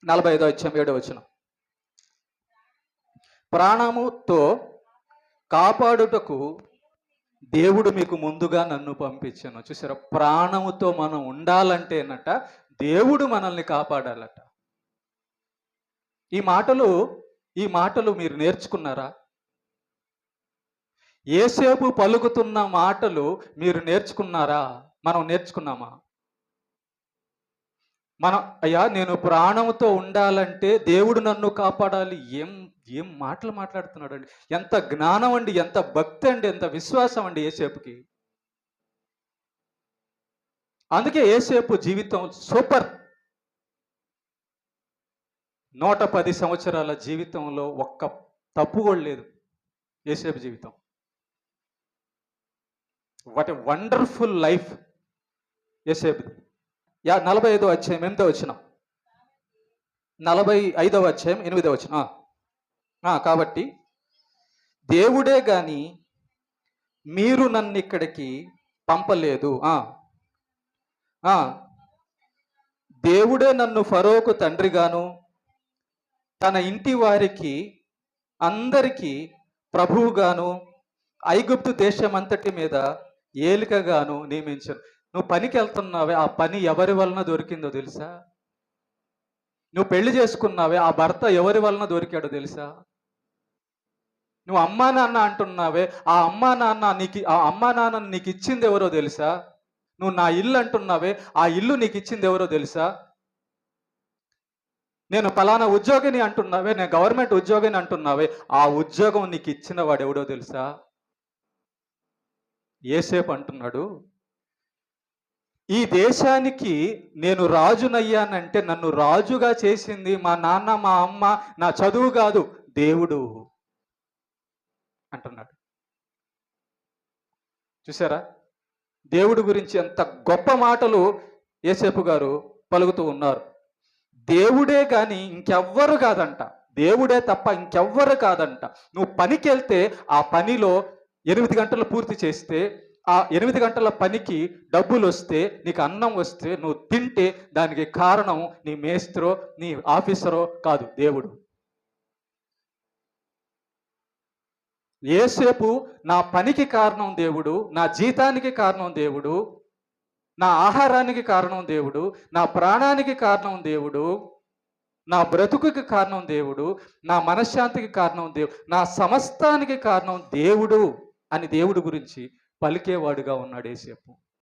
45వ అధ్యాయం 7వ వచనం. ప్రాణముతో కాపాడుటకు దేవుడు మీకు ముందుగా నన్ను పంపించాను. చూసారా, ప్రాణముతో మనం ఉండాలంటేనట దేవుడు మనల్ని కాపాడాలట. ఈ మాటలు మీరు నేర్చుకున్నారా? యేసేపు పలుకుతున్న మాటలు మీరు నేర్చుకున్నారా? మనం నేర్చుకున్నామా? అయ్యా నేను ప్రాణముతో ఉండాలంటే దేవుడు నన్ను కాపాడాలి. ఏం ఏం మాటలు మాట్లాడుతున్నాడు అండి! ఎంత జ్ఞానం అండి, ఎంత భక్తి అండి, ఎంత విశ్వాసం అండి యేసేపుకి. అందుకే యేసేపు జీవితం సూపర్. 110 సంవత్సరాల జీవితంలో ఒక్క తప్పు కూడా లేదు యేసేపు జీవితం. వాట్ ఎ వండర్ఫుల్ లైఫ్ యేసేపుది. 45వ అధ్యాయం 8వ వచనం. 45వ అధ్యాయం 8వ వచనం. కాబట్టి దేవుడే గాని మీరు నన్ను ఇక్కడికి పంపలేదు. దేవుడే నన్ను ఫరోకు తండ్రిగాను తన ఇంటి వారికి అందరికీ ప్రభువుగాను ఐగుప్తు దేశమంతటి మీద ఏలికగాను నియమించాను. నువ్వు పనికి వెళ్తున్నావే, ఆ పని ఎవరి వలన దొరికిందో తెలుసా? నువ్వు పెళ్లి చేసుకున్నావే, ఆ భర్త ఎవరి వలన దొరికాడో తెలుసా? నువ్వు అమ్మా నాన్న అంటున్నావే, ఆ అమ్మా నాన్న నీకు ఇచ్చింది ఎవరో తెలుసా? నువ్వు నా ఇల్లు అంటున్నావే, ఆ ఇల్లు నీకు ఇచ్చింది ఎవరో తెలుసా? నేను ఫలానా ఉద్యోగిని అంటున్నావే, నేను గవర్నమెంట్ ఉద్యోగిని అంటున్నావే, ఆ ఉద్యోగం నీకు ఇచ్చిన వాడు ఎవడో తెలుసా? యేసేపు అంటున్నాడు, ఈ దేశానికి నేను రాజునయ్యానంటే నన్ను రాజుగా చేసింది మా నాన్న, మా అమ్మ, నా చదువు కాదు, దేవుడు అంటున్నాడు. చూసారా, దేవుడి గురించి ఎంత గొప్ప మాటలు యేసేపు గారు పలుకుతూ ఉన్నారు. దేవుడే కానీ ఇంకెవ్వరు కాదంట. దేవుడే తప్ప ఇంకెవ్వరు కాదంట. నువ్వు పనికి వెళ్తే ఆ పనిలో 8 గంటలు పూర్తి చేస్తే, ఆ 8 గంటల పనికి డబ్బులు వస్తే, నీకు అన్నం వస్తే, నువ్వు తింటే దానికి కారణం నీ మేస్త్రో నీ ఆఫీసరో కాదు, దేవుడు. యేసేపు నా పనికి కారణం దేవుడు, నా జీతానికి కారణం దేవుడు, నా ఆహారానికి కారణం దేవుడు, నా ప్రాణానికి కారణం దేవుడు, నా బ్రతుకుకి కారణం దేవుడు, నా మనశ్శాంతికి కారణం దేవుడు, నా సమస్తానికి కారణం దేవుడు అని దేవుడి గురించి పలికేవాడుగా ఉన్నాడు యేసేపు.